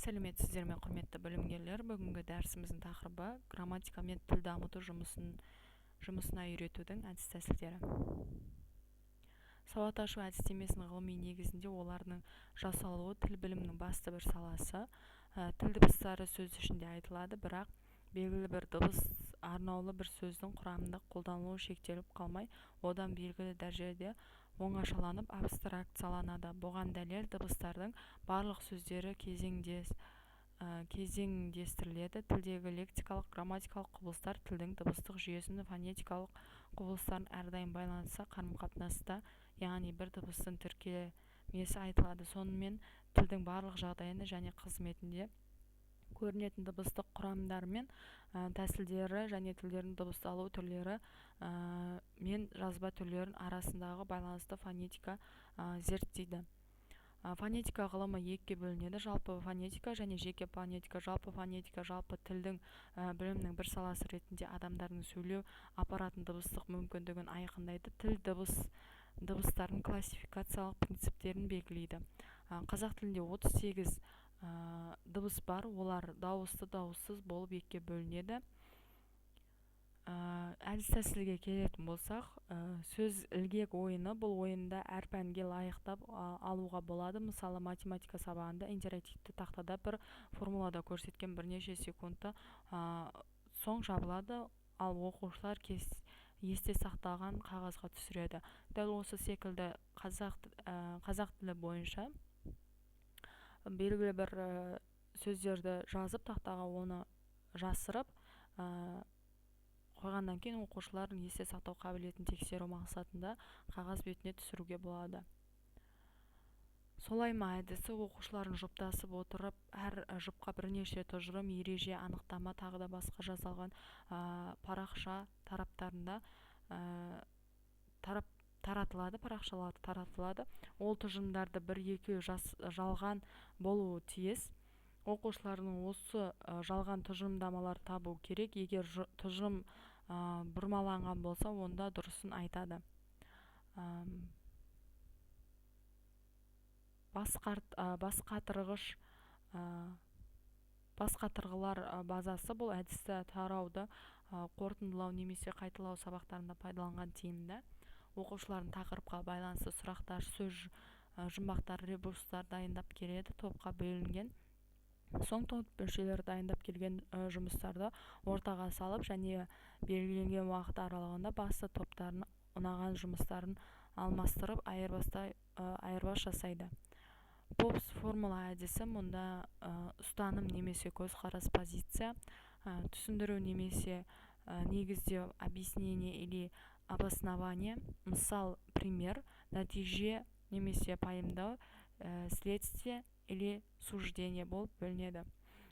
сәлеметсіздер ме, құрметті білімгерлер. Бүгінгі дәрісіміздің тақырыбы грамматика мен тіл дамыту жұмысына үйретудің әдіс-тәсілдері. Сауат ашу әдістемесінің ғылыми негізінде олардың жасалуы тіл білімінің басты бір саласы. Тіл дыбыстары сөз ішінде айтылады, бірақ белгілі бір дыбыс арнаулы бір сөздің құрамында қолданылуы шектеліп қалмай, одан белгілі дәрежеде оңашаланып абстракцияланады. Бұған дәлел дыбыстардың барлық сөздері кезеңдестіріледі. Тілдегі лексикалық, грамматикалық құбылыстар тілдің дыбыстық жүйесінің фонетикалық құбылыстарын әрдайым байланысса қарым-қатынаста, яғни бір дыбыстың тіркемесі айтылады. Сонымен тілдің барлық жағдайында және қызметінде көрінетін дыбыстық құрамдары мен тәсілдері және тілдердің дыбысталу түрлері мен жазба түрлерінің арасындағы байланысты фонетика зерттейді. Фонетика ғылымы екіге бөлінеді: жалпы фонетика және жеке фонетика. Жалпы фонетика жалпы тілдің білімнің бір саласы ретінде адамдардың сөйлеу аппаратының дыбыстық мүмкіндігін айқындайды. Тіл дыбыстардың классификациялық принциптерін белгілейді. Қазақ тілінде 38 дыбыс бар. Олар дауысты, дауыссыз болып екіге бөлінеді. Әдіс-тәсілге келетін болсақ, сөз ілгек ойыны. Бұл ойында әр пәнге лайықтап алуға болады. Мысалы, математика сабағында интерактивті тақтада бір формулада көрсеткен бірнеше секундта соң жабылады, ал оқушылар есте сақталған қағазға түсіреді. Дәл осы секілді қазақ тілі бойынша белгілі бір сөздерді жазып, тақтаға оны жасырып қойғаннан кейін оқушылардың есте сақтау қабілетін тексеру мақсатында қағаз бетіне түсіруге болады. Солай ма әдісі оқушылардың жұптасып отырып, әр жұпқа бірнеше тұжырым, ереже, анықтама тағы да басқа жазылған парақша тараптарында парақшалар таратылады. Ол тұжырымдарды бір-екеу жалған болуы тиіс. Оқушылардың осы жалған тұжырымдамалар табу керек. Егер тұжырым бұрмаланған болса, онда дұрысын айтады. Басқатырғылар базасы бұл әдісті тарауды қорытындылау немесе қайталау сабақтарында пайдаланған тиімді. Оқушылардың тақырыпқа байланысты сұрақтар, сөз жұмбақтар, ребустар дайындап келеді. Топқа бөлінген соң топ мүшелері дайындап келген жұмыстарды ортаға салып және белгіленген уақыт аралығында басты топтардың ұнаған жұмыстарын алмастырып айырбас жасайды. Попс формула әдісі мұнда ұстаным немесе көзқарас, позиция, түсіндіру немесе негіздеу, объяснение или обоснование, мысал, пример, нәтиже немесе пайымдау, следствие или суждение болып бөлінеді.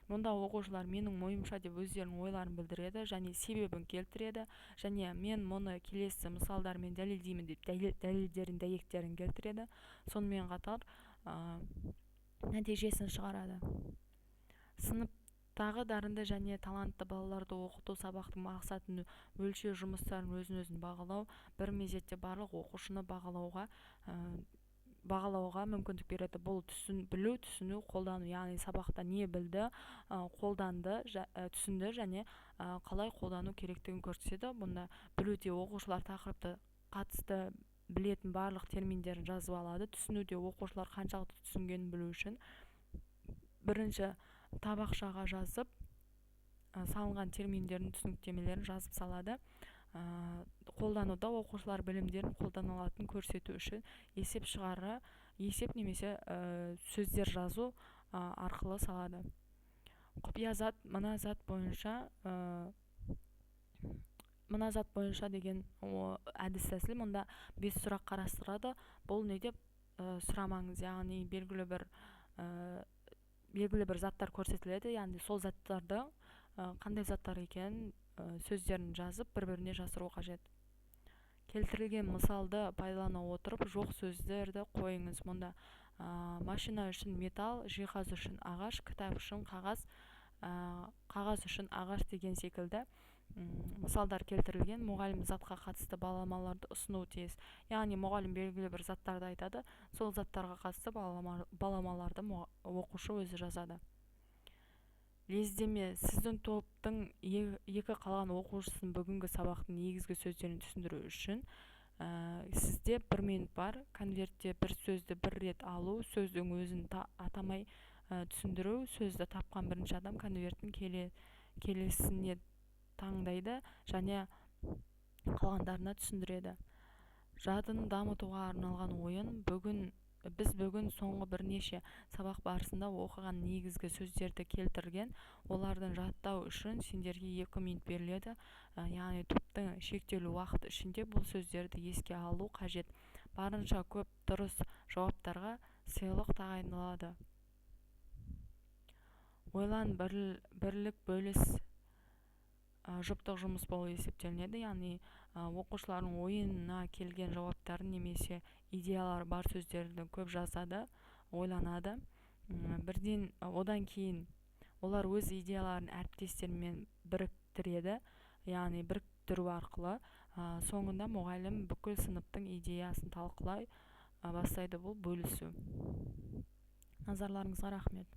Мұнда оқушылар менің ойымша деп өздерінің ойларын білдіреді және себебін келтіреді, және мен мұны келесі мысалдармен дәлелдеймін деп дәлелдерін, дәйектерін келтіреді. Сонымен қатар нәтижесін шығарады. Сыныптағы дарынды және талантты балаларды оқыту сабақтың мақсатын өлшеу, жұмыстарын өзін-өзін бағалау, бір мезетте барлық оқушыны бағалауға мүмкіндік береді. Бұл білу, түсіну, қолдану, яғни сабақта не білді, қолданды, түсінді және қалай қолдану керектігін көрсетеді. Бұнда білуде оқушылар тақырыпты қатысты білетін барлық терминдерін жазып алады. Түсінуде оқушылар қаншалықты түсінгенін білу үшін бірінші табақшаға жазып, салынған терминдердің түсініктемелерін жазып салады. Қолдануда оқушылар білімдерін қолданылатын көрсету үшін есеп немесе сөздер жазу арқылы салады. Құпия зат, мына зат бойынша деген әдіс-тәсіл. Мұнда 5 сұрақ қарастырады. Бұл не деп сұрамаңыз, яғни белгілі бір заттар көрсетіледі, яғни сол заттарды қандай заттар екенін сөздерін жазып бір-біріне жасыру қажет. Келтірілген мысалды пайдалана отырып жоқ сөздерді қойыңыз. Мұнда машина үшін металл, жиһаз үшін ағаш, кітап үшін қағаз, қағаз үшін ағаш деген секілді мысалдар келтірілген. Мұғалім затқа қатысты баламаларды ұсынуы тиіс. Яғни мұғалім белгілі бір заттарды айтады, сол заттарға қатысты баламаларды оқушы өзі жазады. лездеме сіздің топтың екі қалған оқушысын бүгінгі сабақтың негізгі сөздерін түсіндіру үшін сізде 1 минут бар. Конвертте бір сөзді бір рет алу, сөздің өзін атамай түсіндіру. Сөзді тапқан бірінші адам конверттің келесіне таңдайды және қалғандарына түсіндіреді. Жадын дамытуға арналған ойын. Біз бүгін соңғы бірнеше сабақ барысында оқыған негізгі сөздерді келтірген. Олардың жаттау үшін сендерге 2 минут беріледі. Яғни топтың шектеулі уақыт ішінде бұл сөздерді еске алу қажет. Барынша көп дұрыс жауаптарға сыйлық тағайындалады. Ойлан, бірлік, бөліс жұптық жұмыс болып есептелінеді. Яғни оқушылардың ойына келген жауаптарын немесе идеялары бар сөздерді көп жазады, ойланады. Одан кейін олар өз идеяларын әріптестермен біріктіреді, яғни біріктіру арқылы соңында мұғалім бүкіл сыныптың идеясын талқылай бастайды. Бұл бөлісу. Назарларыңызға рахмет.